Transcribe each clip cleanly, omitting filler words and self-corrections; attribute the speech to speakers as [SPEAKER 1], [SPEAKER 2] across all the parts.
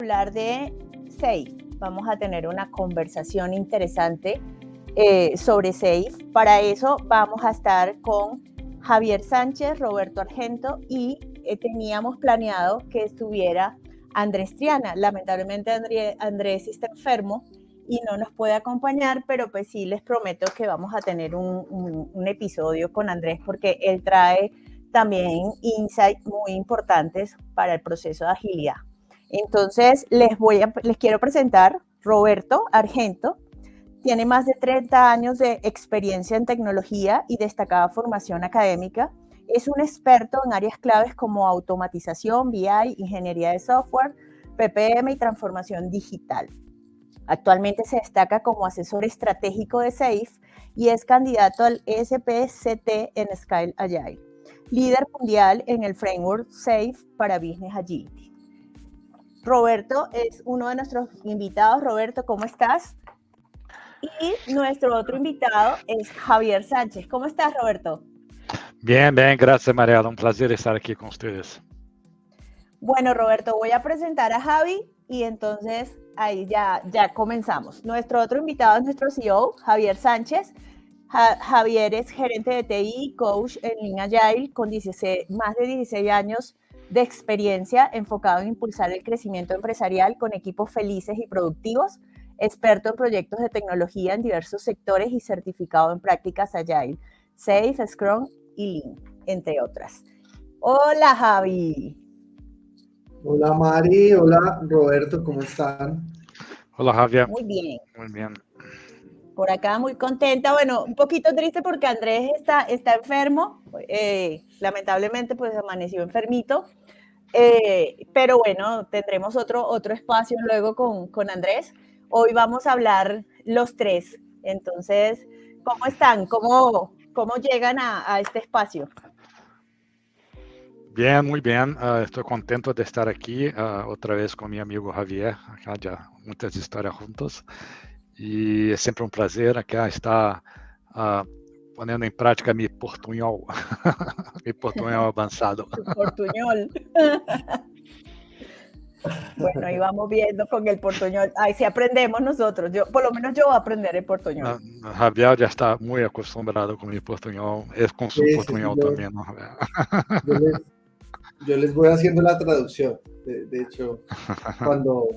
[SPEAKER 1] hablar de SAFe. Vamos a tener una conversación interesante sobre SAFe. Para eso vamos a estar con Javier Sánchez, Roberto Argento y teníamos planeado que estuviera Andrés Triana. Lamentablemente Andrés está enfermo y no nos puede acompañar, pero pues sí les prometo que vamos a tener un episodio con Andrés porque él trae también insights muy importantes para el proceso de agilidad. Entonces les quiero presentar Roberto Argento. Tiene más de 30 años de experiencia en tecnología y destacada formación académica. Es un experto en áreas claves como automatización, BI, ingeniería de software, PPM y transformación digital. Actualmente se destaca como asesor estratégico de SAFe y es candidato al SPCT en Scale Agile. Líder mundial en el framework SAFe para Business Agility. Roberto es uno de nuestros invitados. Roberto, ¿cómo estás? Y nuestro otro invitado es Javier Sánchez. ¿Cómo estás, Roberto?
[SPEAKER 2] Bien, gracias, Mariela. Un placer estar aquí con ustedes.
[SPEAKER 1] Bueno, Roberto, voy a presentar a Javi y entonces ahí ya comenzamos. Nuestro otro invitado es nuestro CEO, Javier Sánchez. Javier es gerente de TI, coach en Lean Agile, con más de 16 años de experiencia enfocado en impulsar el crecimiento empresarial con equipos felices y productivos, experto en proyectos de tecnología en diversos sectores y certificado en prácticas Agile, SAFe, Scrum y Lean, entre otras. Hola, Javi.
[SPEAKER 3] Hola, Mari. Hola, Roberto. ¿Cómo están?
[SPEAKER 2] Hola, Javier.
[SPEAKER 1] Muy bien.
[SPEAKER 2] Muy bien.
[SPEAKER 1] Por acá muy contenta, bueno, un poquito triste porque Andrés está enfermo, lamentablemente pues amaneció enfermito, pero bueno, tendremos otro espacio luego con Andrés. Hoy vamos a hablar los tres, entonces, ¿cómo están? ¿Cómo llegan a este espacio?
[SPEAKER 2] Bien, muy bien. Estoy contento de estar aquí otra vez con mi amigo Javier, acá ya muchas historias juntos. E é sempre um prazer aqui estar ponendo em prática mi portunhol, mi portunhol avanzado.
[SPEAKER 1] Portuñol. Bueno, ahí vamos viendo con el portuñol. Ahí sí aprendemos nosotros. Por lo menos yo voy a aprender el portuñol.
[SPEAKER 2] Javier já está muito acostumbrado com mi portunhol. Es con su portunhol también, ¿no, Javier?
[SPEAKER 3] Yo les voy haciendo la traducción. De hecho, cuando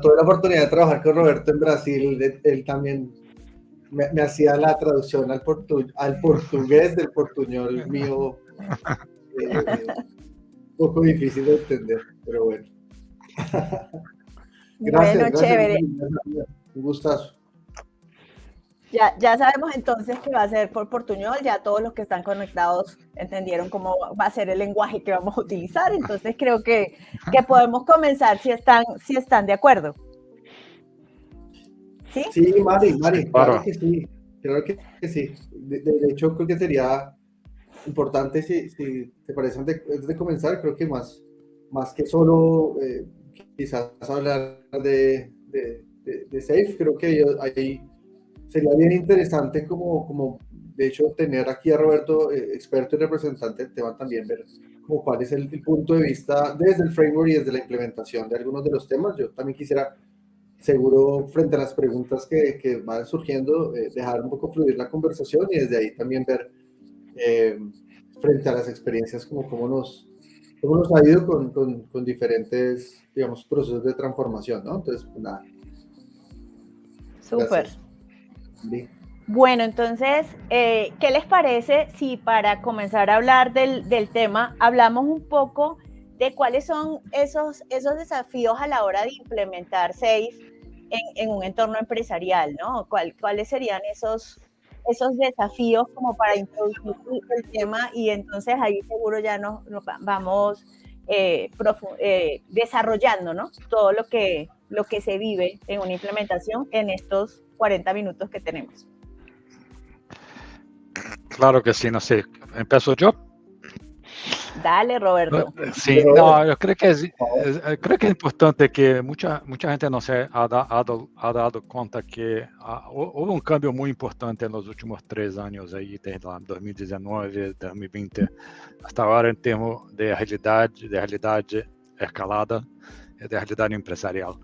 [SPEAKER 3] tuve la oportunidad de trabajar con Roberto en Brasil, él también me hacía la traducción al portugués del portuñol mío. Un poco difícil de entender, pero bueno. Gracias,
[SPEAKER 1] chévere.
[SPEAKER 3] Un gustazo.
[SPEAKER 1] Ya sabemos entonces que va a ser por portuñol, ya todos los que están conectados entendieron cómo va a ser el lenguaje que vamos a utilizar, entonces creo que podemos comenzar si están de acuerdo. ¿Sí?
[SPEAKER 3] Sí, Mari, claro que sí, sí. De hecho, creo que sería importante, si te parece, antes de comenzar, creo que más que solo quizás hablar de SAFe, creo que ahí sería bien interesante como de hecho tener aquí a Roberto, experto y representante del tema, también ver como cuál es el punto de vista desde el framework y desde la implementación de algunos de los temas. Yo también quisiera, seguro, frente a las preguntas que van surgiendo, dejar un poco fluir la conversación y desde ahí también ver frente a las experiencias cómo nos ha ido con diferentes, digamos, procesos de transformación, ¿no? Entonces, pues nada.
[SPEAKER 1] Súper. Bueno, entonces, ¿qué les parece si para comenzar a hablar del tema, hablamos un poco de cuáles son esos desafíos a la hora de implementar SAFe en un entorno empresarial, ¿no? ¿Cuáles serían esos desafíos como para introducir el tema? Y entonces ahí seguro ya nos vamos desarrollando, ¿no? Todo lo que se vive en una implementación en estos 40 minutos que tenemos.
[SPEAKER 2] Claro que sí, no sé. ¿Empiezo yo?
[SPEAKER 1] Dale, Roberto.
[SPEAKER 2] Sí, no, yo creo que es importante que mucha gente no se ha dado cuenta que hubo un cambio muy importante en los últimos 3 años, ahí, desde 2019, 2020, hasta ahora, en términos de realidad escalada de agilidade empresarial.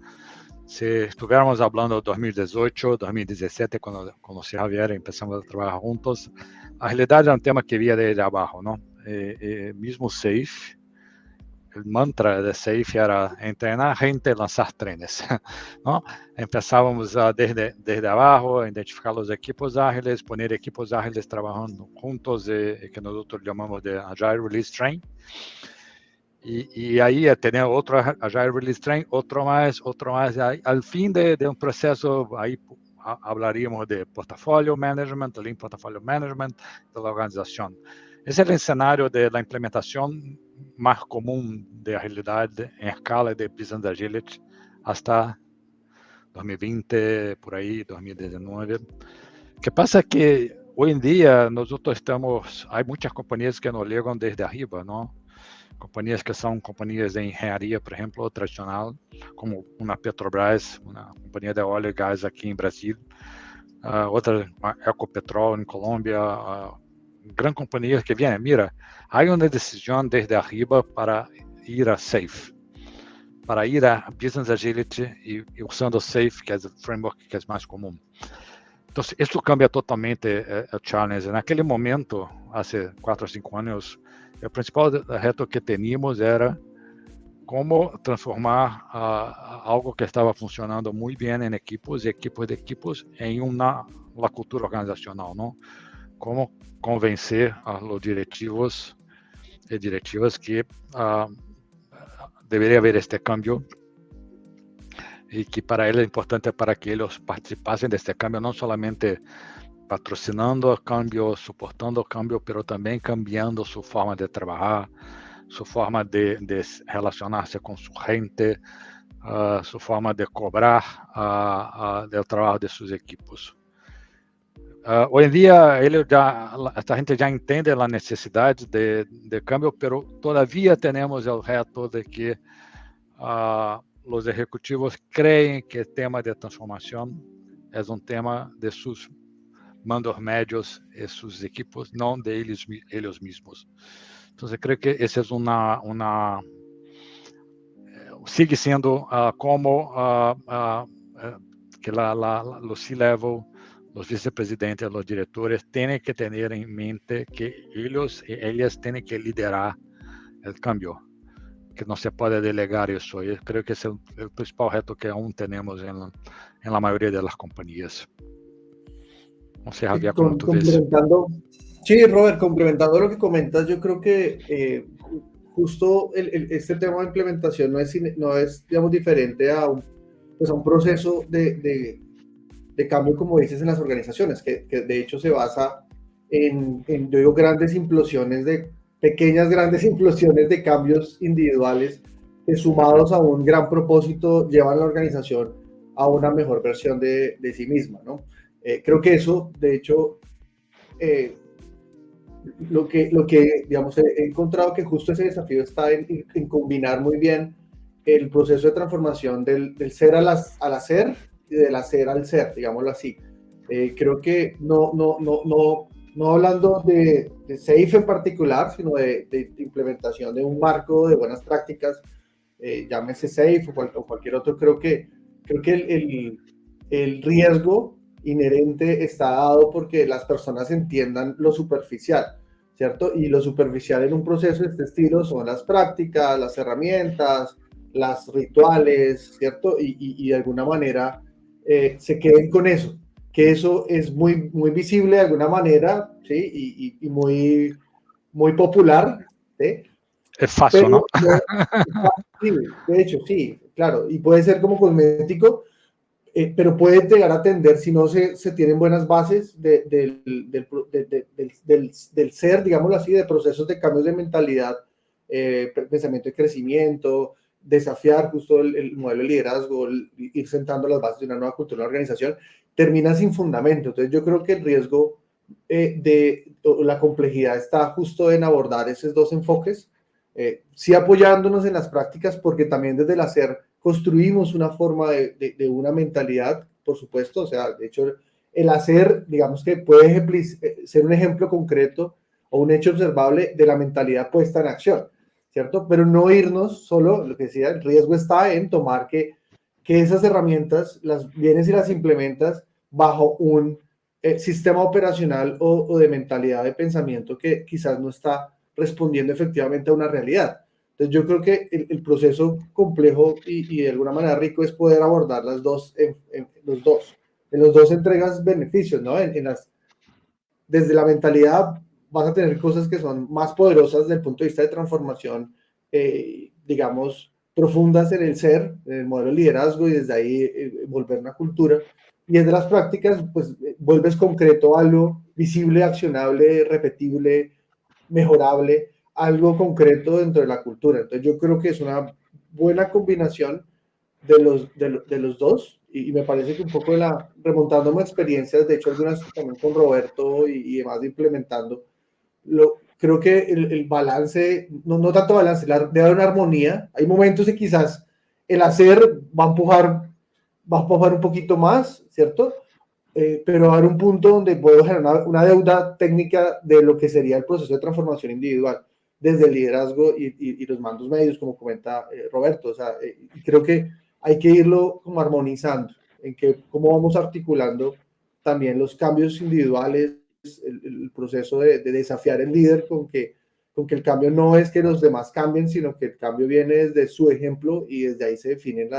[SPEAKER 2] Se estivéssemos falando de 2018, 2017, quando conheci Javier e começamos a trabalhar juntos, a agilidade é um tema que via desde abaixo, não? Mesmo SAFe, o mantra de SAFe era treinar gente e lançar trenes, não? Começávamos desde abaixo, a identificar os equipos ágiles, poner equipos ágiles trabalhando juntos, que nós chamamos de Agile Release Train. E aí ter outro Agile Release Train, outro mais, e aí, ao fim de um processo, aí falaríamos de portfólio management, lean portfólio management da organização. Esse é o cenário da implementação mais comum de agilidade em escala de Business Agility hasta 2020, por aí, 2019. O que passa é que hoje em dia nós estamos, há muitas companhias que nos ligam desde arriba, não? Companhias que são companhias de engenharia, por exemplo, tradicional, como uma Petrobras, uma companhia de óleo e gás aqui em Brasil, outra, Ecopetrol em Colômbia, grandes companhias que vêm, mira, há uma decisão desde arriba para ir a SAFe, para ir a Business Agility e usando SAFe, que é o framework que é mais comum. Então, isso cambia totalmente o challenge. Naquele momento, há 4 ou 5 anos, o principal reto que tínhamos era como transformar algo que estava funcionando muito bem em equipos em uma cultura organizacional, não? Como convencer os diretivos e diretivas que deveria haver este cambio e que para eles é importante para que eles participassem deste cambio, não somente patrocinando o cambio, suportando o cambio, mas também cambiando sua forma de trabalhar, sua forma de relacionar-se com sua gente, sua forma de cobrar do trabalho de seus equipos. Hoje em dia, esta gente já entende a necessidade de cambio, mas todavia temos o reto de que os executivos creem que o tema de transformação é tema de seus mandos médios e seus equipos, não de eles mesmos. Então, eu creio que esse é sigue sendo como que os C-level, os vice-presidentes, os diretores têm que ter em mente que eles têm que liderar o cambio, que não se pode delegar isso. Eu creio que esse é o principal reto que aún temos em la maioria das companhias. No sé, Javier, ¿cómo tú ves?
[SPEAKER 3] Sí, Robert, complementando lo que comentas, yo creo que justo este tema de implementación no es digamos, diferente a un proceso de cambio, como dices, en las organizaciones, que de hecho se basa en yo digo, grandes implosiones grandes implosiones de cambios individuales que sumados a un gran propósito llevan a la organización a una mejor versión de sí misma, ¿no? Creo que eso, de hecho, lo que digamos, he encontrado que justo ese desafío está en combinar muy bien el proceso de transformación del ser al hacer y del hacer al ser, digámoslo así. Creo que no hablando de SAFe en particular, sino de implementación de un marco de buenas prácticas, llámese SAFe o cualquier otro, creo que el riesgo inherente está dado porque las personas entiendan lo superficial, ¿cierto? Y lo superficial en un proceso de este estilo son las prácticas, las herramientas, las rituales, ¿cierto? Y de alguna manera se queden con eso, que eso es muy, muy visible de alguna manera, ¿sí? Y muy, muy popular, ¿sí?
[SPEAKER 2] Es fácil, ¿no?
[SPEAKER 3] Sí, de hecho, sí, claro, y puede ser como cosmético, pero puede llegar a tender, si no se tienen buenas bases del ser, digámoslo así, de procesos de cambios de mentalidad, pensamiento de crecimiento, desafiar justo el modelo de liderazgo, ir sentando las bases de una nueva cultura de organización, termina sin fundamento. Entonces yo creo que el riesgo la complejidad está justo en abordar esos dos enfoques, sí apoyándonos en las prácticas, porque también desde el hacer construimos una forma de una mentalidad, por supuesto. O sea, de hecho, el hacer, digamos que puede ser un ejemplo concreto o un hecho observable de la mentalidad puesta en acción, ¿cierto? Pero no irnos solo, lo que decía, el riesgo está en tomar que esas herramientas las vienes y las implementas bajo un sistema operacional o de mentalidad de pensamiento que quizás no está respondiendo efectivamente a una realidad. Entonces yo creo que el proceso complejo y de alguna manera rico es poder abordar las dos, en los dos entregas beneficios, ¿no? Desde la mentalidad vas a tener cosas que son más poderosas desde el punto de vista de transformación, digamos, profundas en el ser, en el modelo de liderazgo, y desde ahí volver una cultura. Y desde las prácticas, pues vuelves concreto algo visible, accionable, repetible, mejorable, algo concreto dentro de la cultura. Entonces yo creo que es una buena combinación de los dos, y me parece que un poco remontándome experiencias, de hecho algunas también con Roberto y demás implementando, creo que el balance, no tanto balance, debe haber una armonía. Hay momentos en que quizás el hacer va a empujar un poquito más, ¿cierto? Pero va a haber un punto donde puedo generar una deuda técnica de lo que sería el proceso de transformación individual, desde el liderazgo y los mandos medios, como comenta Roberto. O sea, y creo que hay que irlo como armonizando, en que cómo vamos articulando también los cambios individuales, el proceso de desafiar el líder con que el cambio no es que los demás cambien, sino que el cambio viene desde su ejemplo, y desde ahí se definen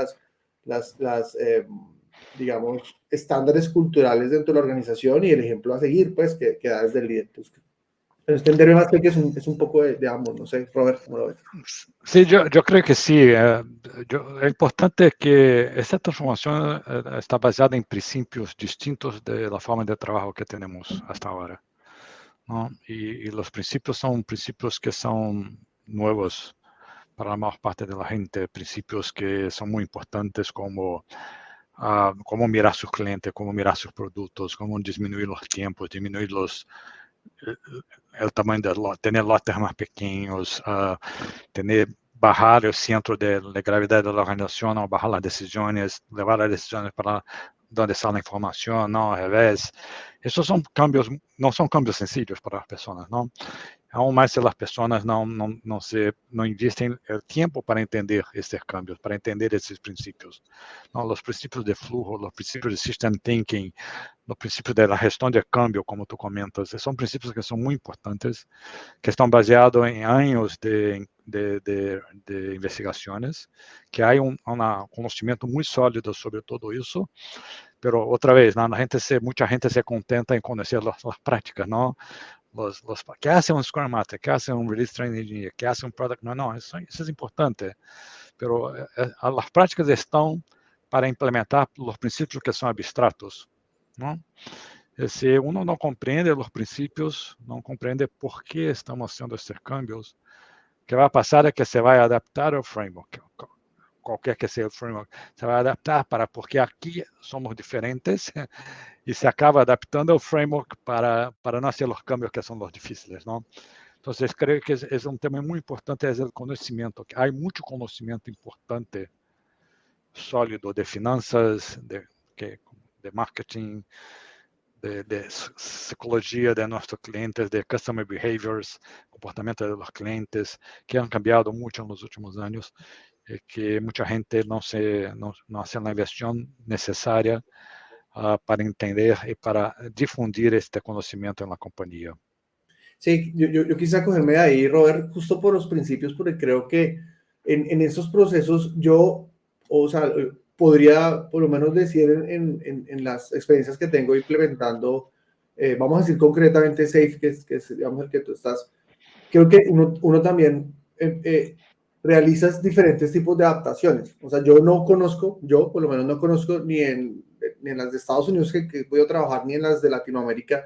[SPEAKER 3] digamos, estándares culturales dentro de la organización y el ejemplo a seguir, pues, que da desde el líder. Pues, pero entenderme más que es un poco de ambos, no sé, Robert, ¿cómo lo ves?
[SPEAKER 2] Sí, yo creo que sí. Lo importante es que esta transformación está basada en principios distintos de la forma de trabajo que tenemos hasta ahora, ¿no? Y los principios son principios que son nuevos para la mayor parte de la gente, principios que son muy importantes como cómo mirar a sus clientes, cómo mirar a sus productos, cómo disminuir los tiempos, disminuir el tamaño del lote, tener lotes más pequeños, bajar el centro de gravedad de la organización, o bajar las decisiones, llevar las decisiones para donde está la información, no al revés. Esos son cambios, no son cambios sencillos para las personas, ¿no? Aún más si las personas no invisten el tiempo para entender estos cambios, para entender esos principios, ¿no? Los principios de flujo, los principios de system thinking, los principios de la gestión de cambio, como tú comentas, son principios que son muy importantes, que están basados en años de investigaciones, que hay un conocimiento muy sólido sobre todo eso, pero otra vez, ¿no? Mucha gente se contenta en conocer las prácticas, ¿no? ¿Qué hace un Scrum Master? ¿Qué hace un Release Train Engineer? ¿Qué hace un Product? No, eso es importante, pero las prácticas están para implementar los principios que son abstractos, ¿no? Si uno no comprende los principios, no comprende por qué estamos haciendo estos cambios, ¿qué va a pasar? Es que se va a adaptar al framework, cualquier que sea el framework, se va a adaptar porque aquí somos diferentes y se acaba adaptando al framework para no hacer los cambios que son los difíciles, ¿no? Entonces creo que es un tema muy importante, es el conocimiento, que hay mucho conocimiento importante, sólido, de finanzas, de marketing, de psicología de nuestros clientes, de customer behaviors, comportamiento de los clientes, que han cambiado mucho en los últimos años, que mucha gente no hace la inversión necesaria para entender y para difundir este conocimiento en la compañía.
[SPEAKER 3] Sí, yo quise acogerme de ahí, Robert, justo por los principios, porque creo que en esos procesos o sea, podría por lo menos decir en las experiencias que tengo implementando, vamos a decir concretamente SAFe, que es digamos el que tú estás, creo que uno también realiza diferentes tipos de adaptaciones. O sea, yo por lo menos no conozco ni en las de Estados Unidos que he podido trabajar, ni en las de Latinoamérica,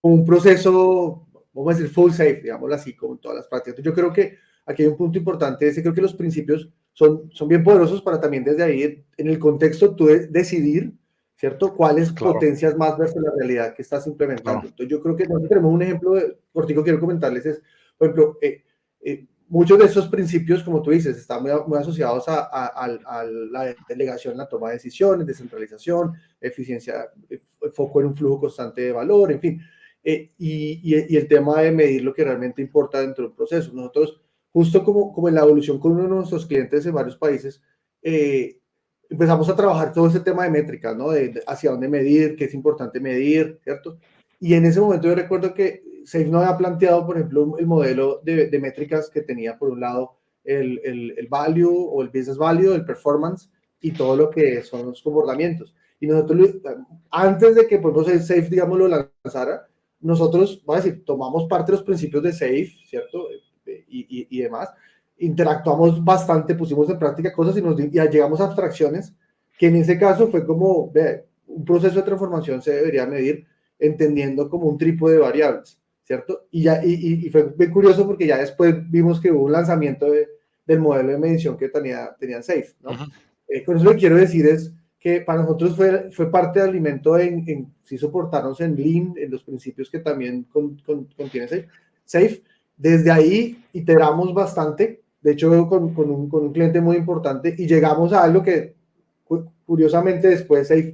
[SPEAKER 3] un proceso, vamos a decir, full safe, digámoslo así, como en todas las prácticas. Yo creo que aquí hay un punto importante, creo que los principios son bien poderosos para también desde ahí, en el contexto, tú decidir, ¿cierto? ¿Cuáles potencias más versus la realidad que estás implementando? Claro. Entonces yo creo que nosotros tenemos un ejemplo, cortico quiero comentarles, es, por ejemplo, muchos de esos principios, como tú dices, están muy asociados a la delegación, la toma de decisiones, descentralización, eficiencia, foco en un flujo constante de valor, en fin. Y el tema de medir lo que realmente importa dentro del proceso. Nosotros justo como en la evolución con uno de nuestros clientes en varios países, empezamos a trabajar todo ese tema de métricas, ¿no? De hacia dónde medir, qué es importante medir, ¿cierto? Y en ese momento yo recuerdo que Safe no había planteado, por ejemplo, el modelo de métricas que tenía, por un lado, el value o el business value, el performance y todo lo que son los comportamientos. Y nosotros, antes de que pues, Safe, digamos, lo lanzara, nosotros, voy a decir, tomamos parte de los principios de Safe, ¿cierto? Y demás, interactuamos bastante, pusimos en práctica cosas y llegamos a abstracciones, que en ese caso fue como, un proceso de transformación se debería medir entendiendo como un trípode de variables, ¿cierto? Y fue bien curioso porque ya después vimos que hubo un lanzamiento del modelo de medición que tenían Safe, ¿no? Con eso lo que quiero decir es que para nosotros fue parte de alimento en sí soportarnos en Lean, en los principios que también contiene Safe. Desde ahí iteramos bastante, de hecho con un cliente muy importante, y llegamos a algo que curiosamente después Safe,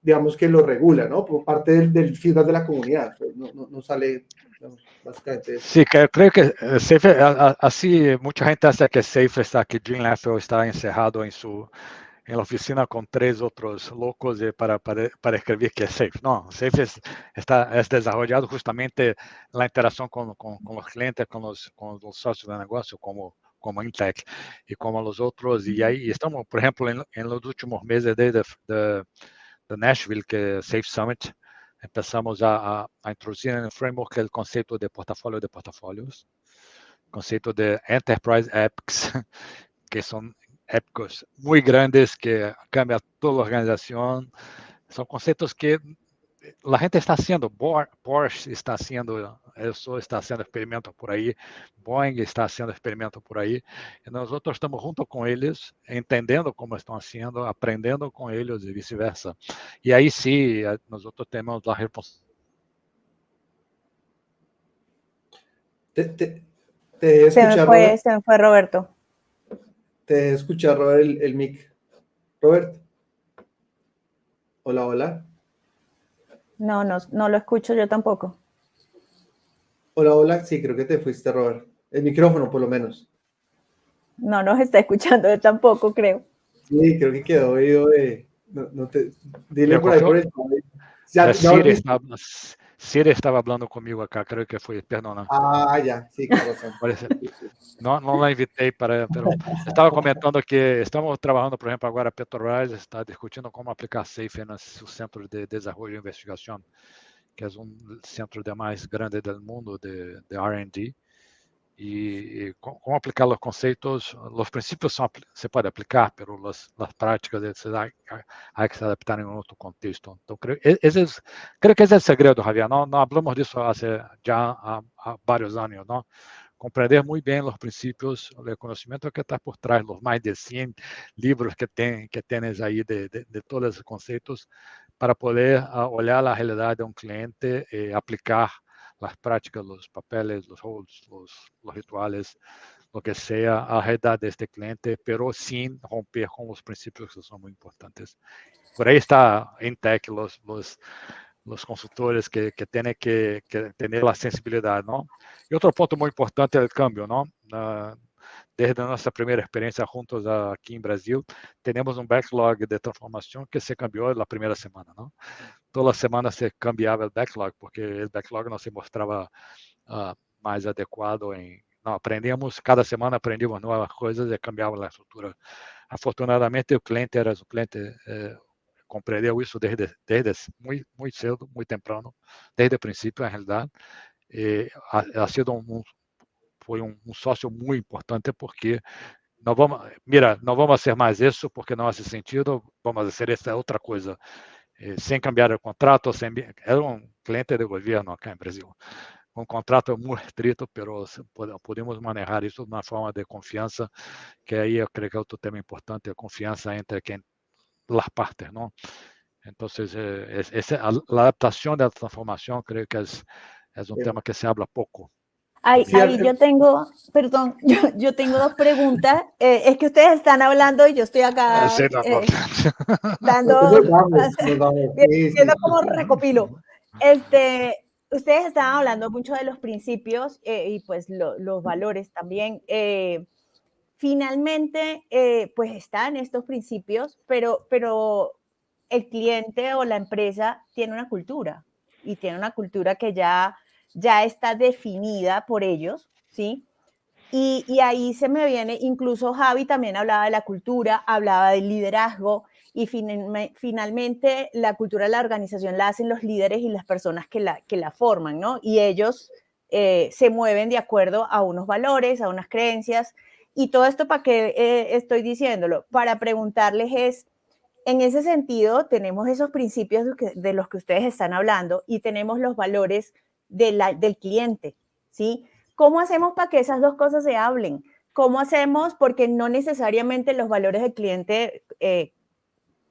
[SPEAKER 3] digamos que lo regula, ¿no? Por parte del feedback de la comunidad, no sale, digamos, básicamente eso.
[SPEAKER 2] Sí, creo que Safe, así mucha gente acha que Safe está, que Jim Leffel está encerrado en la oficina con 3 otros locos para escribir que es Safe. No, Safe es desarrollado justamente la interacción con los clientes, con los socios de negocio, como Intech y como los otros. Y ahí estamos, por ejemplo, en los últimos meses de Nashville, que es Safe Summit, empezamos a introducir en el framework el concepto de portafolio de portafolios, concepto de Enterprise Epics, que son épicos muy grandes que cambian toda la organización. Son conceptos que la gente está haciendo. Porsche está haciendo eso, está haciendo experimentos por ahí. Boeing está haciendo experimentos por ahí. Y nosotros estamos junto con ellos, entendendo cómo están haciendo, aprendendo con ellos y viceversa. Y ahí sí, nosotros tenemos la responsabilidad.
[SPEAKER 1] Se me fue Roberto.
[SPEAKER 3] Te escucha, Robert, el mic. Robert. Hola, hola.
[SPEAKER 1] No lo escucho yo tampoco.
[SPEAKER 3] Hola, hola. Sí, creo que te fuiste, Robert. El micrófono, por lo menos.
[SPEAKER 1] No nos está escuchando él tampoco, creo.
[SPEAKER 3] Sí, creo que quedó oído de... Dile por ahí por el...
[SPEAKER 2] Siri estaba hablando conmigo acá, creo que fue, perdona.
[SPEAKER 3] Ya, sí, con razón.
[SPEAKER 2] No la invité pero estaba comentando que estamos trabajando, por ejemplo, agora Petrobras está discutindo como aplicar Safe en su centro de desarrollo e investigación, que es un centro de más grande del mundo de R&D. Y cómo aplicar los conceptos, los principios se puede aplicar, pero las prácticas hay que se adaptar en otro contexto. Entonces, creo que ese es el secreto, Javier. No hablamos de eso hace ya varios años, ¿no? Comprender muy bien los principios, el conocimiento que está por trás, los más de 100 libros que tienes ahí de todos esos conceptos, para poder olhar la realidad de un cliente y aplicar las prácticas, los papeles, los roles, los rituales, lo que sea, a realidad de este cliente, pero sin romper con los principios que son muy importantes. Por ahí está Intech, los consultores que tienen que tener la sensibilidad, ¿no? Y otro punto muy importante es el cambio, ¿no? Desde nuestra primera experiencia juntos aquí en Brasil, tenemos un backlog de transformación que se cambió en la primera semana, ¿no? Toda la semana se cambiaba el backlog, porque el backlog no se mostraba más adecuado. Cada semana aprendíamos nuevas cosas y cambiaba la estructura. Afortunadamente, el cliente compreendeu isso desde muy cedo, muy temprano, desde el principio, en realidad. Ha sido foi um sócio muito importante, porque não vamos fazer mais isso porque não faz sentido, vamos fazer essa outra coisa, sem cambiar o contrato, era um cliente de governo acá em Brasil, um contrato muito restrito, mas podemos manejar isso de uma forma de confiança, que aí eu creio que é outro tema importante, a confiança entre las partes, ¿no? Entonces, la adaptación de la transformación creo que es un tema que se habla poco.
[SPEAKER 1] Ahí yo tengo, perdón, yo tengo 2 preguntas. Es que ustedes están hablando y yo estoy acá viendo cómo recopilo. ustedes estaban hablando mucho de los principios y pues los valores también. Finalmente, pues están estos principios, pero el cliente o la empresa tiene una cultura y tiene una cultura que ya está definida por ellos, ¿sí? Y ahí se me viene, incluso Javi también hablaba de la cultura, hablaba del liderazgo, y finalmente la cultura de la organización la hacen los líderes y las personas que la forman, ¿no? Y ellos se mueven de acuerdo a unos valores, a unas creencias, y todo esto para qué estoy diciéndolo, para preguntarles es, en ese sentido, tenemos esos principios de los que ustedes están hablando y tenemos los valores del cliente, ¿sí? ¿Cómo hacemos para que esas dos cosas se hablen? ¿Cómo hacemos? Porque no necesariamente los valores del cliente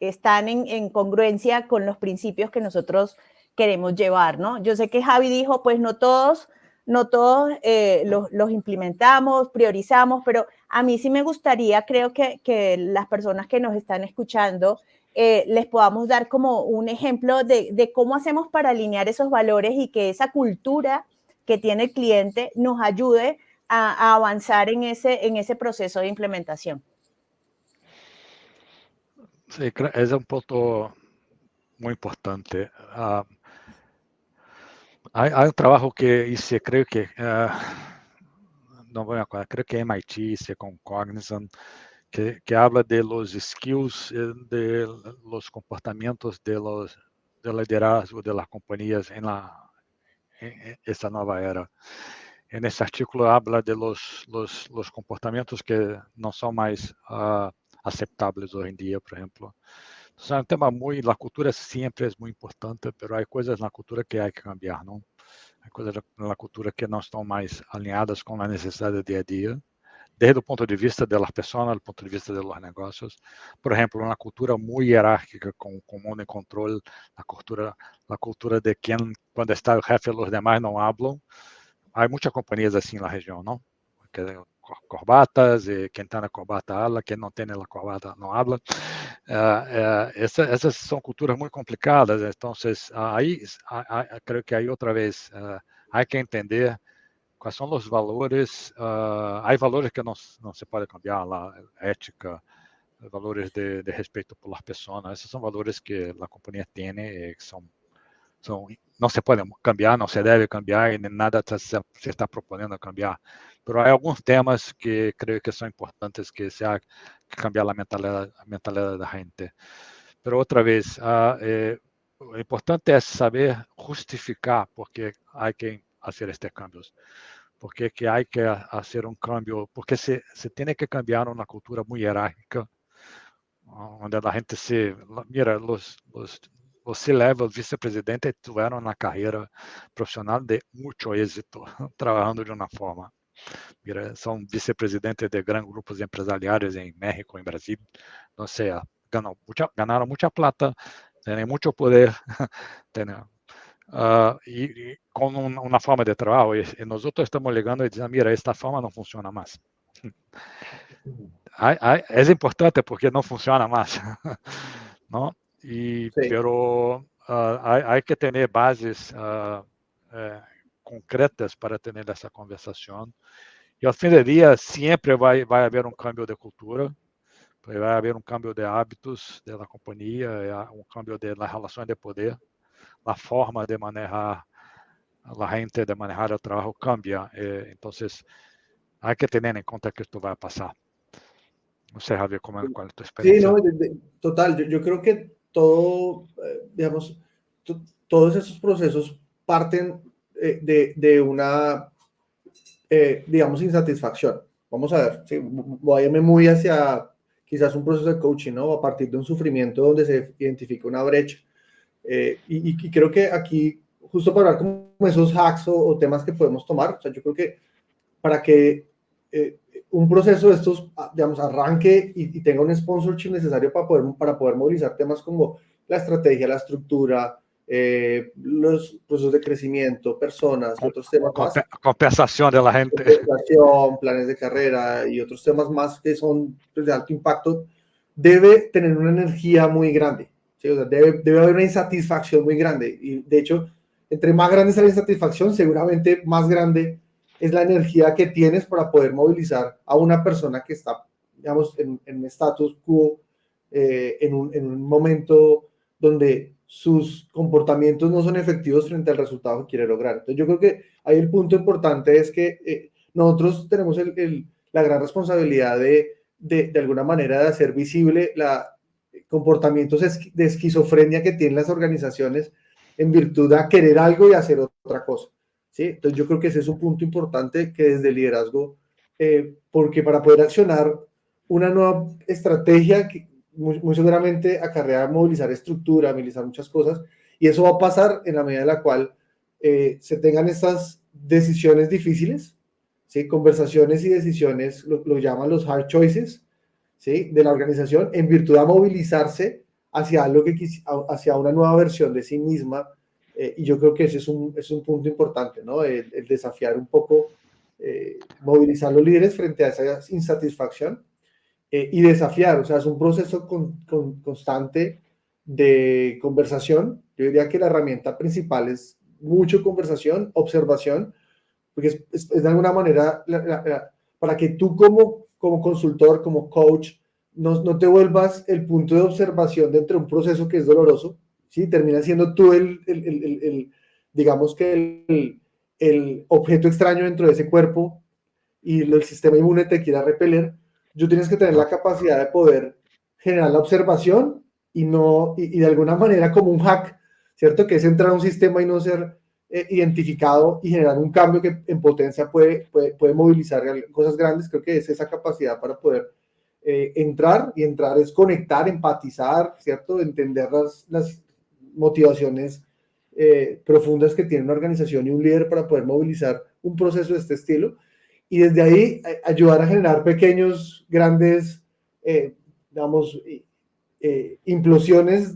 [SPEAKER 1] están en congruencia con los principios que nosotros queremos llevar, ¿no? Yo sé que Javi dijo, pues no todos los implementamos, priorizamos, pero a mí sí me gustaría, creo que las personas que nos están escuchando les podamos dar como un ejemplo de cómo hacemos para alinear esos valores y que esa cultura que tiene el cliente nos ayude a avanzar en ese proceso de implementación.
[SPEAKER 2] Sí, es un punto muy importante. Hay un trabajo que hice, creo que, no voy a acordar, creo que MIT hice con Cognizant, que habla de los skills, de los comportamientos del liderazgo de las compañías en esta nueva era. En ese artículo habla de los comportamientos que no son más aceptables hoy en día, por ejemplo. Entonces, es un tema la cultura siempre es muy importante, pero hay cosas en la cultura que hay que cambiar, ¿no? Hay cosas en la cultura que no están más alineadas con la necesidad del día a día, desde el punto de vista de las personas, desde el punto de vista de los negocios. Por ejemplo, una cultura muy jerárquica, con común de control, la cultura de quien, cuando está el jefe, los demás no hablan. Hay muchas compañías así en la región, ¿no? Que corbatas, quien está en la corbata habla, quien no tiene la corbata no habla. Esas son culturas muy complicadas, entonces ahí creo que hay otra vez, hay que entender quais são os valores. Há valores que não se pode cambiar, la ética, valores de respeito por las pessoas. Esses são valores que a companhia tem, que não se podem cambiar, não se deve cambiar, e nada se está propondo cambiar. Mas há alguns temas que creio que são importantes, que se há que cambiar a mentalidade da gente. Mas outra vez, o importante é saber justificar porque há que fazer estes cambios. Porque que há que fazer um cambio, porque se tem que cambiar uma cultura muito hierárquica, onde a gente mira, os C-level vice-presidentes tiveram uma carreira profissional de muito êxito, trabalhando de uma forma. Mira, são vice-presidentes de grandes grupos empresariais em México, em Brasil, não sei, ganaram muita plata, têm muito poder, e com uma forma de trabalho, e nós outros estamos ligando e dizendo, mira, esta forma não funciona mais. É importante porque não funciona mais, não? Pero hay que tener bases concretas para tener essa conversação. E ao fim do dia, sempre vai haver um cambio de cultura, vai haver um cambio de hábitos da companhia, um cambio na relação de poder, a forma de manejar a gente, de manejar o trabalho cambia. Então, há que ter em conta que isto vai passar. No sé, Javier, ¿cuál es tu experiencia?
[SPEAKER 3] Sí, no, total, yo creo que todo, digamos, todos esos procesos parten de una, digamos, insatisfacción. Vamos a ver, ¿sí? Voy a irme muy hacia quizás un proceso de coaching, ¿no? A partir de un sufrimiento donde se identifica una brecha. Y creo que aquí, justo para hablar como esos hacks o temas que podemos tomar, o sea, yo creo que para que un proceso de estos, digamos, arranque y tenga un sponsorship necesario para poder movilizar temas como la estrategia, la estructura, los procesos de crecimiento, personas y otros temas más.
[SPEAKER 2] Compensación de la gente.
[SPEAKER 3] Compensación, planes de carrera y otros temas más que son de alto impacto, debe tener una energía muy grande. ¿Sí? O sea, debe haber una insatisfacción muy grande. Y de hecho, entre más grande sea la insatisfacción, seguramente más grande es la energía que tienes para poder movilizar a una persona que está, digamos, en status quo, en un momento donde sus comportamientos no son efectivos frente al resultado que quiere lograr. Entonces yo creo que ahí el punto importante es que nosotros tenemos la gran responsabilidad de alguna manera de hacer visible la comportamientos de esquizofrenia que tienen las organizaciones en virtud de querer algo y hacer otra cosa. ¿Sí? Entonces yo creo que ese es un punto importante que desde el liderazgo, porque para poder accionar una nueva estrategia que muy seguramente acarrea movilizar estructura, movilizar muchas cosas, y eso va a pasar en la medida en la cual se tengan estas decisiones difíciles, ¿sí? Conversaciones y decisiones, lo llaman los hard choices, ¿sí? De la organización, en virtud de movilizarse hacia, hacia una nueva versión de sí misma, y yo creo que ese es un punto importante, ¿no? El desafiar un poco, movilizar los líderes frente a esa insatisfacción, y desafiar, o sea, es un proceso constante de conversación. Yo diría que la herramienta principal es mucho conversación, observación, porque es de alguna manera para que tú como consultor, como coach, no te vuelvas el punto de observación dentro de un proceso que es doloroso, ¿sí? Termina siendo tú digamos que el objeto extraño dentro de ese cuerpo y el sistema inmune te quiera repeler. Tú tienes que tener la capacidad de poder generar la observación y de alguna manera como un hack, ¿cierto? Que es entrar a un sistema y no ser identificado y generar un cambio que en potencia puede movilizar cosas grandes. Creo que es esa capacidad para poder entrar, y entrar es conectar, empatizar, ¿cierto? Entender las motivaciones profundas que tiene una organización y un líder para poder movilizar un proceso de este estilo, y desde ahí ayudar a generar pequeños, grandes, digamos, implosiones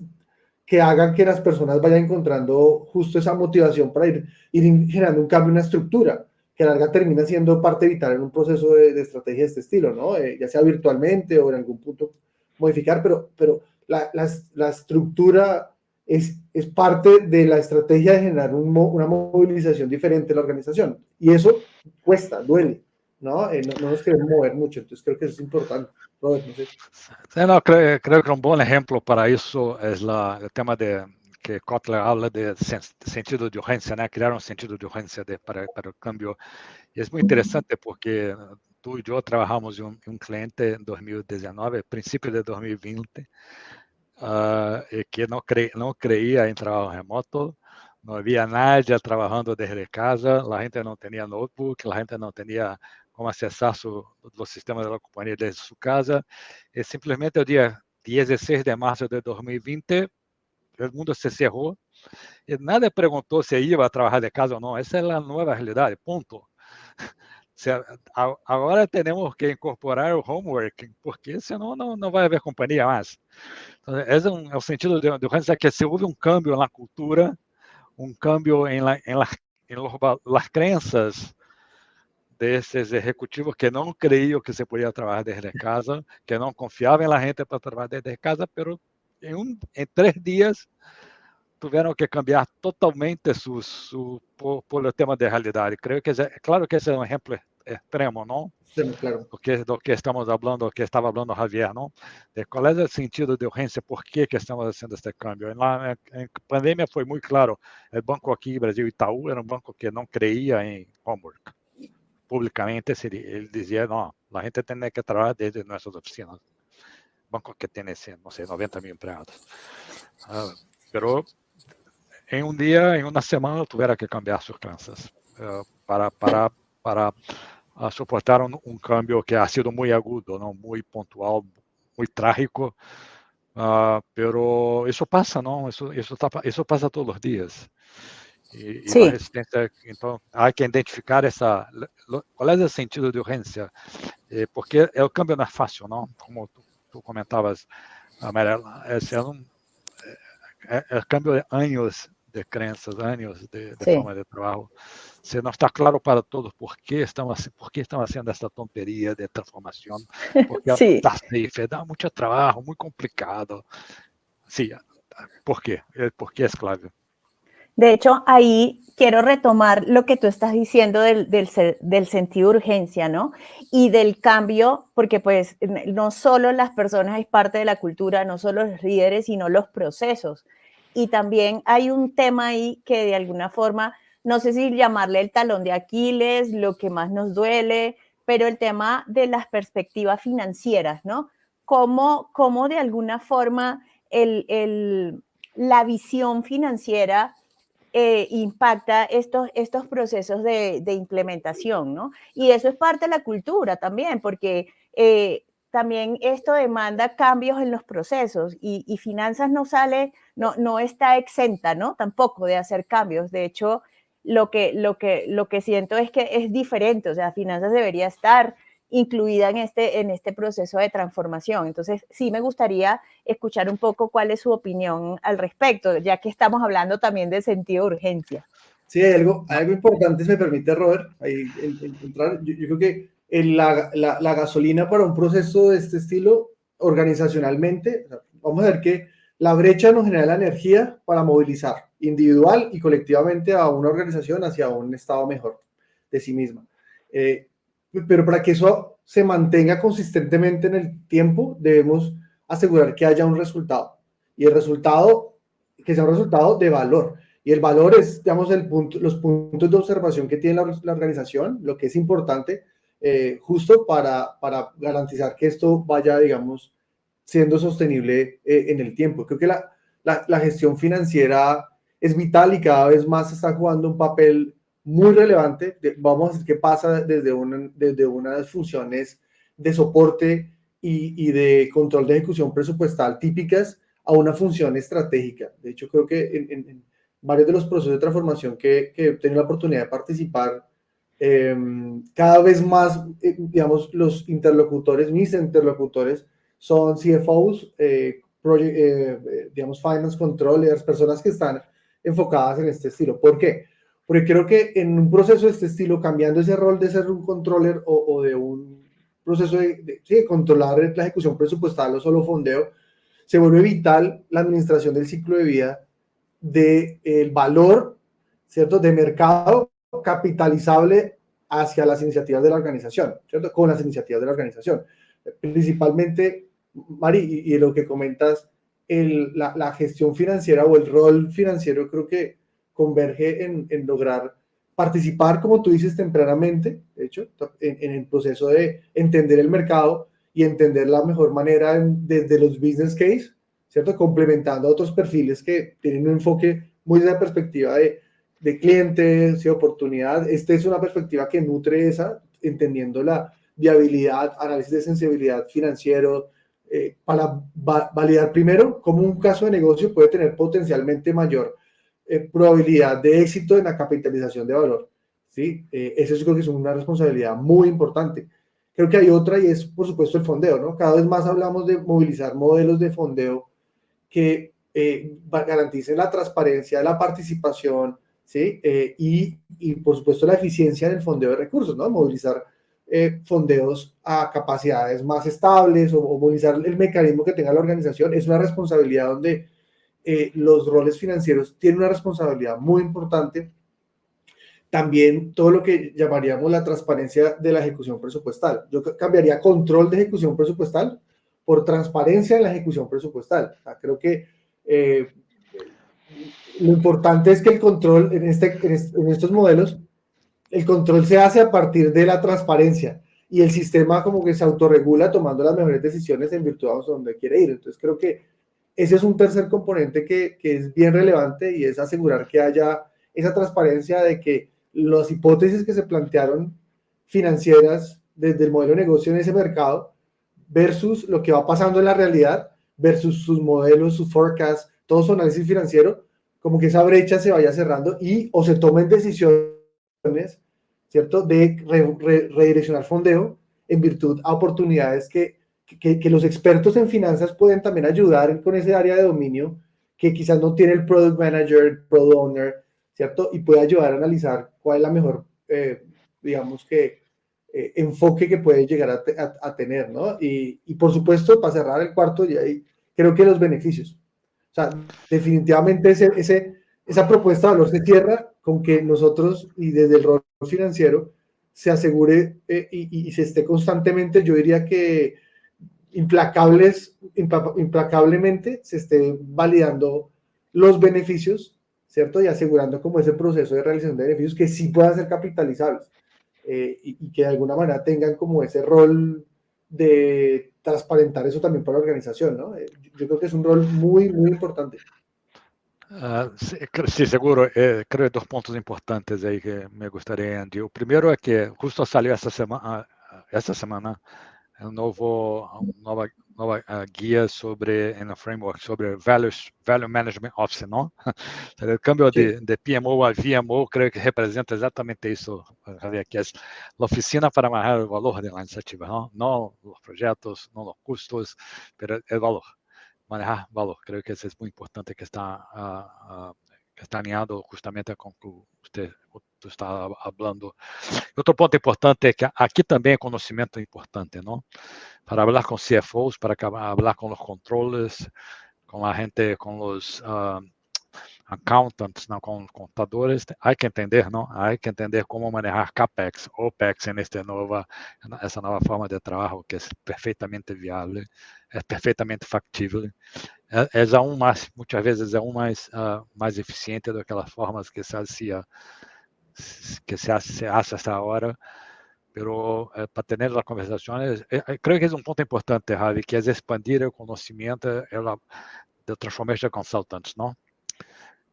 [SPEAKER 3] que hagan que las personas vayan encontrando justo esa motivación para ir generando un cambio, una estructura, que a larga termina siendo parte vital en un proceso de estrategia de este estilo, ¿no? Ya sea virtualmente o en algún punto modificar, pero la estructura es parte de la estrategia de generar una movilización diferente en la organización. Y eso cuesta, duele, ¿no? No nos queremos mover mucho, entonces creo que eso es importante. Robert, no sé.
[SPEAKER 2] Sí, no, creo que un buen ejemplo para eso es el tema de que Kotler habla de sentido de urgencia, ¿no? Crear un sentido de urgencia para el cambio. Y es muy interesante porque tú y yo trabajamos en un cliente en 2019, principio de 2020, que no creía en trabajo remoto, no había nadie trabajando desde casa, la gente no tenía notebook, la gente no tenía cómo acessar los sistemas de la compañía desde su casa. Y simplemente el día 16 de marzo de 2020, el mundo se cerró y nadie preguntó si iba a trabajar de casa o no. Esa es la nueva realidad, punto. O sea, ahora tenemos que incorporar el homework, porque senão não vai haver companhia mais. Entonces, ese es el sentido de urgencia, que se hubo un cambio en la cultura, un cambio en las creencias de esses ejecutivos que não creíam que se podia trabalhar desde casa, que não confiavam na gente para trabalhar desde casa, pero em 3 dias tiveram que cambiar totalmente por el tema de realidade. Creo que claro que esse é um exemplo extremo, não?
[SPEAKER 3] Sí, claro.
[SPEAKER 2] Porque do que estamos hablando, que estava hablando Javier, não? De qual é o sentido de urgência, por que estamos fazendo este cambio. En pandemia foi muito claro, o banco aqui, Brasil Itaú, era um banco que não creía em homework. Públicamente, ele dizia, não, a gente tem que trabalhar desde nossas oficinas. Banco que tem, não sei, 90 mil empregados. Pero em um dia, em uma semana, tiveram que cambiar suas crenças para suportar um cambio que ha sido muito agudo, não, muito pontual, muito trágico, pero isso passa, não? Isso passa todos os dias. E a resistência, então, há que identificar qual é o sentido de urgência, porque o cambio não é fácil, não? Como tu comentavas, Mariela, é cambio de anos de crenças, anos de forma de trabalho. Se não está claro para todos por que estamos haciendo esta tonteria de transformação, porque está safe, dá muito trabalho, muito complicado. Sim, ¿por qué? ¿Por qué es clave?
[SPEAKER 1] De hecho, ahí quiero retomar lo que tú estás diciendo del sentido de urgencia, ¿no? Y del cambio, porque pues no solo las personas es parte de la cultura, no solo los líderes, sino los procesos. Y también hay un tema ahí que de alguna forma, no sé si llamarle el talón de Aquiles, lo que más nos duele, pero el tema de las perspectivas financieras, ¿no? Cómo de alguna forma la visión financiera impacta estos procesos de implementación, ¿no? Y eso es parte de la cultura también, porque también esto demanda cambios en los procesos y finanzas no está exenta, ¿no? Tampoco de hacer cambios. De hecho, lo que siento es que es diferente, o sea, finanzas debería estar incluida en este proceso de transformación. Entonces, sí me gustaría escuchar un poco cuál es su opinión al respecto, ya que estamos hablando también del sentido de urgencia.
[SPEAKER 3] Sí, hay algo importante, si me permite, Robert, ahí entrar. Yo creo que la gasolina para un proceso de este estilo, organizacionalmente, vamos a ver que la brecha nos genera la energía para movilizar individual y colectivamente a una organización hacia un estado mejor de sí misma. Pero para que eso se mantenga consistentemente en el tiempo, debemos asegurar que haya un resultado. Y el resultado, que sea un resultado de valor. Y el valor es, digamos, los puntos de observación que tiene la organización, lo que es importante, justo para garantizar que esto vaya, digamos, siendo sostenible en el tiempo. Creo que la gestión financiera es vital y cada vez más está jugando un papel muy relevante. Vamos a decir que pasa desde unas funciones de soporte y de control de ejecución presupuestal típicas a una función estratégica. De hecho, creo que en varios de los procesos de transformación que he tenido la oportunidad de participar, cada vez más, digamos, mis interlocutores son CFOs, digamos, finance controllers, personas que están enfocadas en este estilo. ¿Por qué? Porque creo que en un proceso de este estilo, cambiando ese rol de ser un controller o de un proceso de controlar la ejecución presupuestal o solo fondeo, se vuelve vital la administración del ciclo de vida del valor, ¿cierto?, de mercado capitalizable hacia las iniciativas de la organización, ¿cierto?, con las iniciativas de la organización. Principalmente, Mari, y lo que comentas, la gestión financiera o el rol financiero creo que converge en lograr participar, como tú dices, tempranamente, de hecho, en el proceso de entender el mercado y entender la mejor manera desde los business case, ¿cierto? Complementando a otros perfiles que tienen un enfoque muy de la perspectiva de clientes, de oportunidad. Esta es una perspectiva que nutre esa, entendiendo la viabilidad, análisis de sensibilidad financiero, para validar primero cómo un caso de negocio puede tener potencialmente mayor probabilidad de éxito en la capitalización de valor. ¿Sí? Eso yo creo que es una responsabilidad muy importante. Creo que hay otra y es, por supuesto, el fondeo, ¿no? Cada vez más hablamos de movilizar modelos de fondeo que garanticen la transparencia, la participación, ¿sí? Y, por supuesto, la eficiencia en el fondeo de recursos, ¿no? Movilizar fondeos a capacidades más estables o movilizar el mecanismo que tenga la organización. Es una responsabilidad donde los roles financieros tienen una responsabilidad muy importante. También todo lo que llamaríamos la transparencia de la ejecución presupuestal. Yo cambiaría control de ejecución presupuestal por transparencia en la ejecución presupuestal. O sea, creo que lo importante es que el control en estos modelos, el control se hace a partir de la transparencia y el sistema como que se autorregula tomando las mejores decisiones en virtud de donde quiere ir. Entonces creo que ese es un tercer componente que es bien relevante y es asegurar que haya esa transparencia de que las hipótesis que se plantearon financieras desde el modelo de negocio en ese mercado versus lo que va pasando en la realidad versus sus modelos, sus forecasts, todo su análisis financiero, como que esa brecha se vaya cerrando y o se tomen decisiones, ¿cierto?, de redireccionar fondeo en virtud a oportunidades que los expertos en finanzas pueden también ayudar con ese área de dominio que quizás no tiene el product manager, el product owner, ¿cierto? Y puede ayudar a analizar cuál es la mejor, digamos que, enfoque que puede llegar a tener, ¿no? Y por supuesto, para cerrar el cuarto, y ahí creo que los beneficios. O sea, definitivamente esa propuesta de valor se cierra con que nosotros y desde el rol financiero se asegure y se esté constantemente, yo diría que implacablemente se esté validando los beneficios, ¿cierto? Y asegurando como ese proceso de realización de beneficios que sí puedan ser capitalizables y que de alguna manera tengan como ese rol de transparentar eso también para la organización, ¿no? Yo creo que es un rol muy, muy importante.
[SPEAKER 2] Sí, seguro. Creo que hay dos puntos importantes ahí que me gustaría añadir. O primero es que justo salió esta semana nova guia sobre, en el framework, sobre Value Management Office, ¿no? El cambio de PMO a VMO creo que representa exatamente isso, Javier, que é a oficina para manejar o valor de la iniciativa, ¿no? No los proyectos, no los costos, pero el valor. Manejar valor. Creo que eso es muy importante que está alinhado justamente com o que você está falando. Outro ponto importante é que aqui também é conhecimento importante, não? Para falar com CFOs, para falar com os controles, com a gente, com os accountants, não, com os contadores, há que entender, não? Há que entender como manejar CAPEX, OPEX essa nova forma de trabalho que é perfeitamente viável, é perfeitamente factível. É aún mais, muitas vezes é aún mais eficiente do que aquelas formas que se hace hasta ahora. Pero para ter as conversações, creo que é um ponto importante, Javi, que é expandir o conhecimento de transformation consultants, não?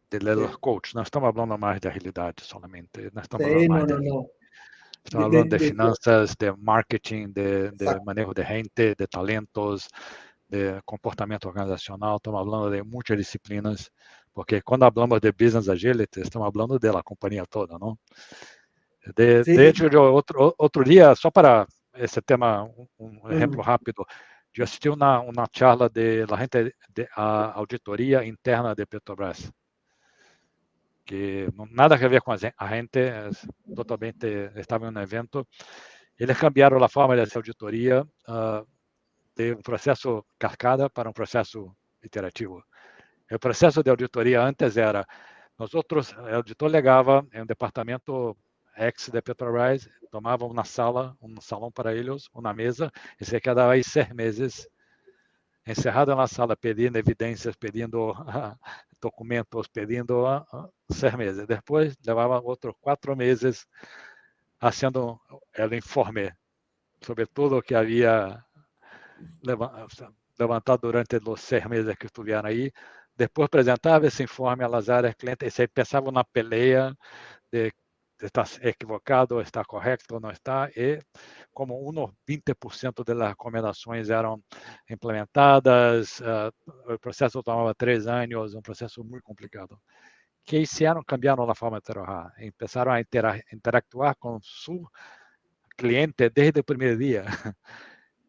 [SPEAKER 2] De los coaches. Não estamos falando mais da realidade solamente. Não estamos falando mais estamos falando de finanças, de marketing, de manejo de gente, de talentos, de comportamento organizacional. Estamos falando de muitas disciplinas, porque quando falamos de business agility, estamos falando da companhia toda, não? De hecho, yo otro día, só para esse tema, um exemplo rápido, eu assisti uma charla de la gente de auditoria interna de Petrobras, que nada que ver com a gente, totalmente estava em um evento. Eles cambiaram a forma de auditoria de um processo cascada para um processo iterativo. O processo de auditoria antes era, nós outros, o auditor ligava em um departamento ex de Petrobras, tomavam uma sala, um salão para eles, uma mesa, e se quedava aí 6 meses encerrado na sala, pedindo evidências, pedindo documentos, pedindo 6 meses. Depois levava outros 4 meses fazendo o informe sobre tudo o que havia levantado durante os 6 meses que estiveram aí. Depois apresentava esse informe às áreas clientes e pensavam na peleia de está equivocado, está correto ou não está, e como uns 20% das recomendações eram implementadas, o processo tomava 3 anos, um processo muito complicado. O que hicieron? Cambiaram a forma de trabalhar, começaram a interactuar com seu cliente desde o primeiro dia.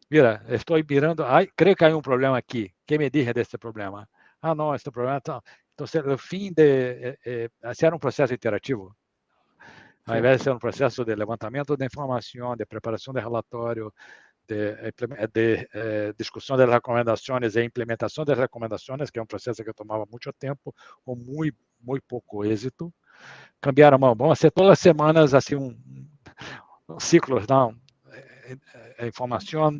[SPEAKER 2] Mira, estou mirando, creio que há um problema aqui, que me diz desse problema? Não, este problema está... Então, o fim de ser um processo interativo, ao invés de ser um processo de levantamento de informação, de preparação de relatório, de discussão das recomendações e implementação das recomendações, que é um processo que tomava muito tempo, com muito pouco êxito. Cambiaram, vamos ser todas as semanas assim ciclos, não? Informação,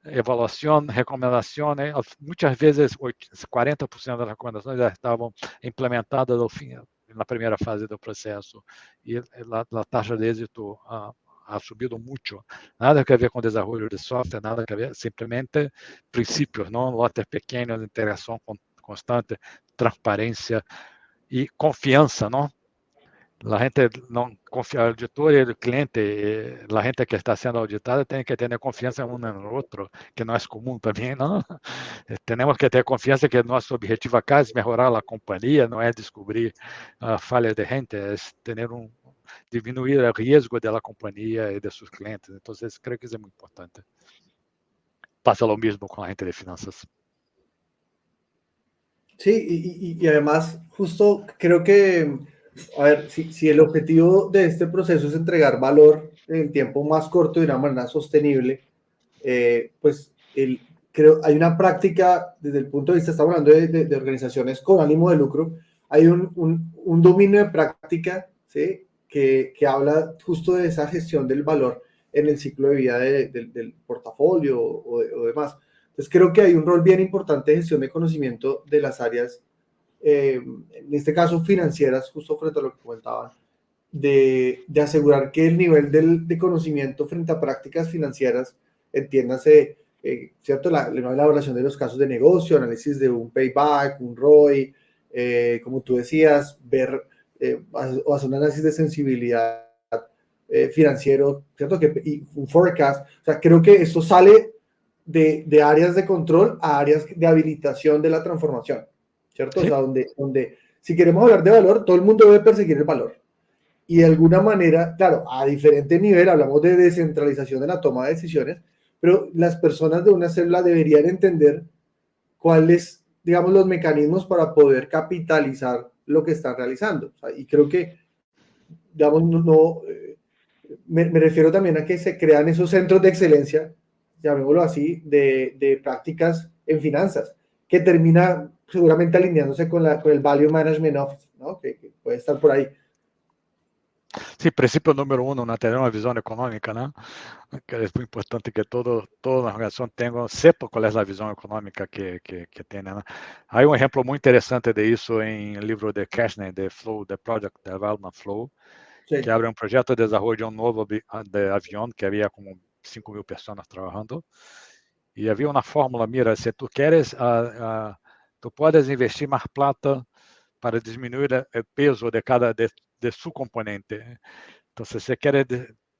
[SPEAKER 2] avaliação, recomendação, né? Muitas vezes 40% das recomendações já estavam implementadas ao fim, na primeira fase do processo, e a taxa de êxito ha subido muito. Nada a ver com desenvolvimento de software, nada a ver, simplesmente princípios, não? Lotes pequenos, interação constante, transparência e confiança, não? A gente não confia, o auditor e o cliente, a gente que está sendo auditada tem que ter confiança um no outro, que não é comum também, não? Temos que ter confiança que nosso objetivo acá é melhorar a companhia, não é descobrir falhas de gente, é diminuir o risco da companhia e de seus clientes. Então, creio que isso é muito importante. Passa o mesmo com a gente de finanças.
[SPEAKER 3] Sí, y además, justo creo que a ver, si el objetivo de este proceso es entregar valor en tiempo más corto y de una manera sostenible, pues creo hay una práctica desde el punto de vista, estamos hablando de organizaciones con ánimo de lucro, hay un dominio de práctica, ¿sí? que habla justo de esa gestión del valor en el ciclo de vida del portafolio o demás. Entonces creo que hay un rol bien importante de gestión de conocimiento de las áreas, en este caso financieras, justo frente a lo que comentaban, de asegurar que el nivel de conocimiento frente a prácticas financieras, entiéndase, ¿cierto? La elaboración de los casos de negocio, análisis de un payback, un ROI, como tú decías, ver o hacer un análisis de sensibilidad financiero, ¿cierto? Y un forecast. O sea, creo que esto sale de áreas de control a áreas de habilitación de la transformación, ¿cierto?
[SPEAKER 2] Sí.
[SPEAKER 3] O sea, donde si queremos hablar de valor, todo el mundo debe perseguir el valor. Y de alguna manera, claro, a diferente nivel, hablamos de descentralización de la toma de decisiones, pero las personas de una célula deberían entender cuáles, digamos, los mecanismos para poder capitalizar lo que están realizando. O sea, y creo que, digamos, me refiero también a que se crean esos centros de excelencia, llamémoslo así, de prácticas en finanzas, que termina seguramente alineándose con el Value Management Office, ¿no? Que puede estar por ahí.
[SPEAKER 2] Sí, principio número uno, no tener una visión económica, ¿no? Que es muy importante que toda la organización sepa cuál es la visión económica que tiene, ¿no? Hay un ejemplo muy interesante de eso en el libro de Cashner, de Flow, de Project Development Flow,
[SPEAKER 3] Sí.
[SPEAKER 2] que abre un proyecto de desarrollo de un nuevo de avión que había como 5.000 personas trabajando. Y había una fórmula, mira, si tú quieres, tú puedes investir más plata para disminuir el peso de su componente. Entonces, si quieres,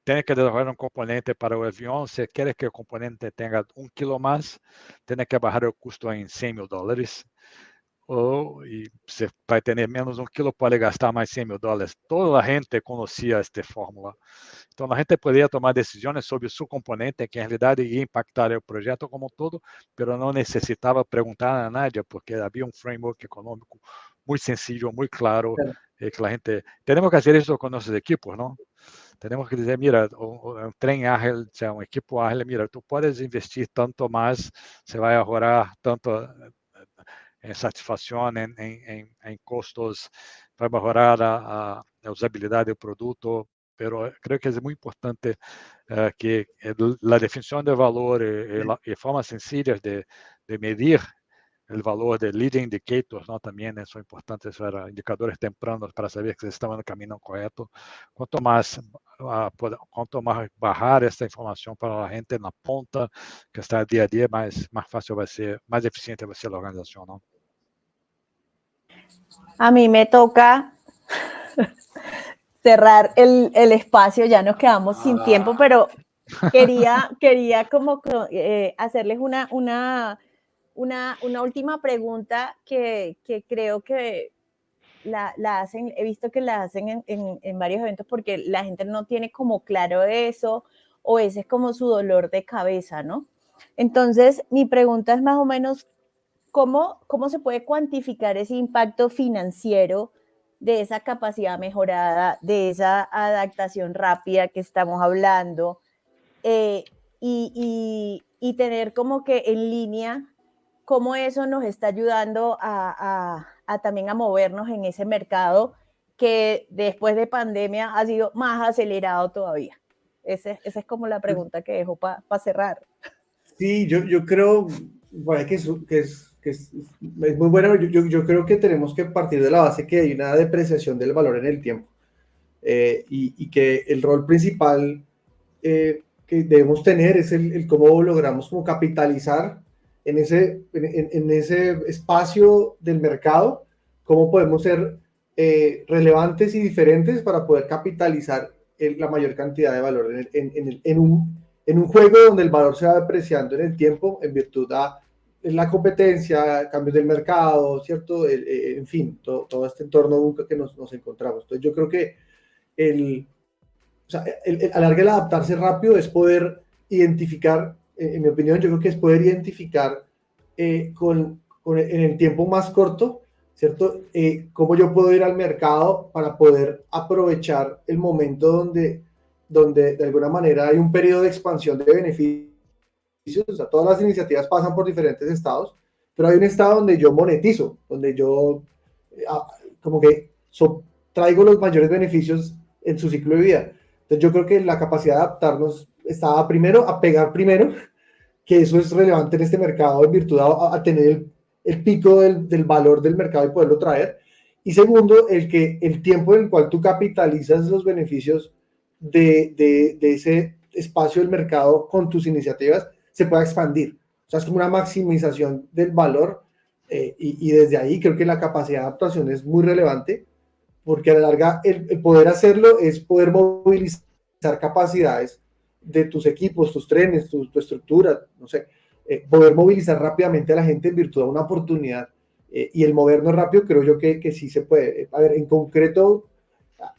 [SPEAKER 2] tiene que desarrollar un componente para el avión, si quieres que el componente tenga 1 kilo más, tiene que bajar el costo en $100,000. Y se vai ter menos 1 kilo, pode gastar mais $100,000. Toda a gente conhecia esta fórmula. Então, a gente poderia tomar decisões sobre seu componente, que em realidade ia impactar o projeto como um todo, mas não necessitava perguntar a nadie, porque havia um framework econômico muito sensível, muito claro, que a gente... Temos que fazer isso com nossos equipos, não? Temos que dizer, mira, um trem ágil, um equipo ágil, mira, tu podes investir tanto mais, você vai ahorrar tanto en satisfacción, en costos, para mejorar la usabilidad del producto, pero creo que es muy importante que la definición de valor y formas sencillas de medir el valor de leading indicators, ¿no? También son importantes para indicadores tempranos para saber que se están en el camino correcto. Cuanto más bajar esta información para la gente en la punta que está día a día, más fácil va a ser, más eficiente va a ser la organización, ¿no?
[SPEAKER 1] A mí me toca cerrar el espacio, ya nos quedamos sin tiempo, pero quería como hacerles una última pregunta que creo que la hacen, he visto que la hacen en varios eventos porque la gente no tiene como claro eso, o ese es como su dolor de cabeza, ¿no? Entonces, mi pregunta es más o menos, ¿cómo se puede cuantificar ese impacto financiero de esa capacidad mejorada, de esa adaptación rápida que estamos hablando, y tener como que en línea cómo eso nos está ayudando a también a movernos en ese mercado que después de pandemia ha sido más acelerado todavía? Esa es como la pregunta que dejo para cerrar.
[SPEAKER 3] Sí, yo creo que es muy bueno. Yo creo que tenemos que partir de la base que hay una depreciación del valor en el tiempo, y que el rol principal que debemos tener es el cómo logramos como capitalizar en ese espacio del mercado, cómo podemos ser relevantes y diferentes para poder capitalizar la mayor cantidad de valor en un juego donde el valor se va depreciando en el tiempo en virtud de la competencia, cambios del mercado, ¿cierto? En fin, todo este entorno que nos encontramos. Entonces yo creo que alargar el adaptarse rápido es poder identificar, en mi opinión, yo creo que es poder identificar en el tiempo más corto, ¿cierto? Cómo yo puedo ir al mercado para poder aprovechar el momento donde de alguna manera hay un periodo de expansión de beneficios. O sea, todas las iniciativas pasan por diferentes estados, pero hay un estado donde yo monetizo, donde yo como que traigo los mayores beneficios en su ciclo de vida. Entonces yo creo que la capacidad de adaptarnos estaba primero a pegar primero, que eso es relevante en este mercado en virtud a tener el pico del valor del mercado y poderlo traer. Y segundo, el tiempo en el cual tú capitalizas los beneficios de ese espacio del mercado con tus iniciativas se pueda expandir. O sea, es como una maximización del valor y desde ahí creo que la capacidad de adaptación es muy relevante porque a la larga el poder hacerlo es poder movilizar capacidades de tus equipos, tus trenes, tu estructura, no sé, poder movilizar rápidamente a la gente en virtud de una oportunidad y el movernos rápido creo yo que sí se puede. A ver, en concreto,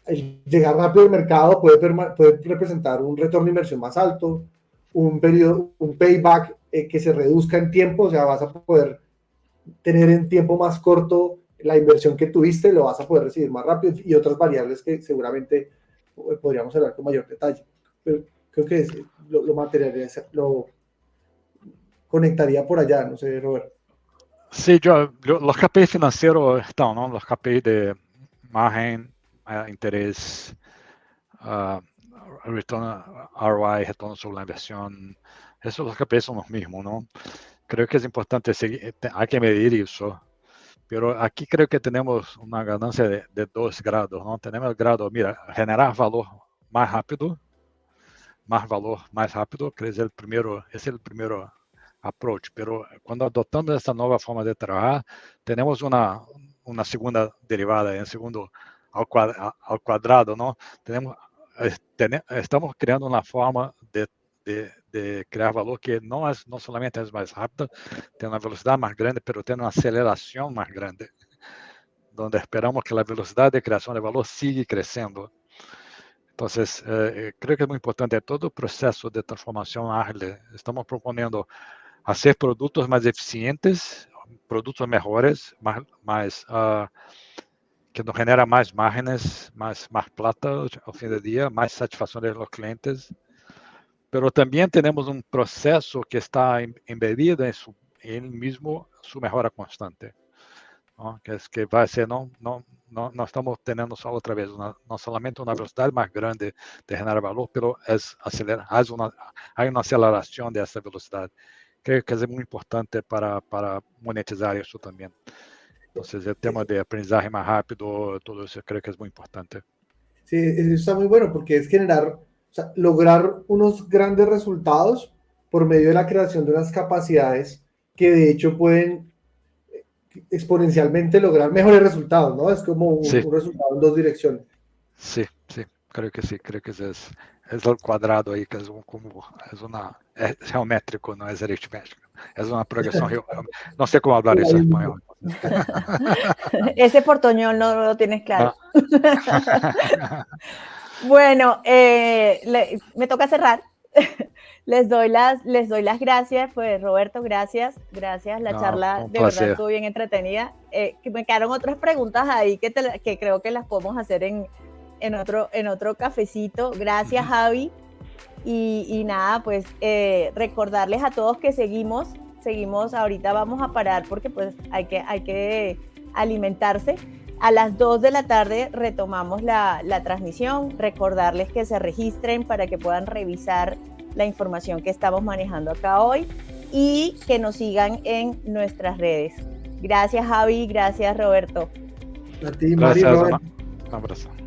[SPEAKER 3] el llegar rápido al mercado puede representar un retorno de inversión más alto, un payback que se reduzca en tiempo, o sea, vas a poder tener en tiempo más corto la inversión que tuviste, lo vas a poder recibir más rápido y otras variables que seguramente podríamos hablar con mayor detalle. Pero creo que lo materializaría, lo conectaría por allá, no sé, Robert.
[SPEAKER 2] Sí, los KPIs financieros están, ¿no? Los KPIs de margen, interés, retorno, ROI, retorno sobre la inversión, esos los KPIs son los mismos, ¿no? Creo que es importante seguir, hay que medir eso, pero aquí creo que tenemos una ganancia de 2 grados, ¿no? Tenemos el grado, mira, generar valor más rápido, creo que es el primero approach, pero cuando adoptamos esta nueva forma de trabajar, tenemos una segunda derivada, en segundo al cuadrado, ¿no? Estamos creando una forma de crear valor que no solamente es más rápida, tiene una velocidad más grande, pero tiene una aceleración más grande, donde esperamos que la velocidad de creación de valor siga creciendo. Entonces, creo que es muy importante todo el proceso de transformación ágil. Estamos proponiendo hacer productos más eficientes, productos mejores, que nos genera más márgenes, más plata al fin del día, más satisfacción de los clientes. Pero también tenemos un proceso que está embebido en él mismo, su mejora constante, ¿no? Que va a ser, no estamos teniendo solo otra vez, no solamente una velocidad más grande de generar valor, pero hay una aceleración de esa velocidad. Creo que es muy importante para monetizar eso también. Entonces, el tema de aprendizaje más rápido, todo eso creo que es muy importante.
[SPEAKER 3] Sí, eso está muy bueno porque es lograr unos grandes resultados por medio de la creación de unas capacidades que de hecho pueden exponencialmente lograr mejores resultados, ¿no? Es como un resultado en 2 direcciones.
[SPEAKER 2] Sí, creo que sí, creo que es el cuadrado ahí, que es geométrico, no es aritmético, es una progresión, no sé cómo hablar eso en español.
[SPEAKER 1] Ese portoñol no lo tienes claro. Bueno, me toca cerrar. Les doy las gracias, pues Roberto, gracias, la charla de verdad estuvo bien entretenida. Que me quedaron otras preguntas ahí que creo que las podemos hacer en otro cafecito. Gracias, Javi. Y nada, pues recordarles a todos que seguimos, ahorita vamos a parar porque pues hay que alimentarse. A las 2 de la tarde retomamos la transmisión, recordarles que se registren para que puedan revisar la información que estamos manejando acá hoy y que nos sigan en nuestras redes. Gracias, Javi, gracias, Roberto.
[SPEAKER 3] A ti, Mari, Robert.
[SPEAKER 2] Un abrazo.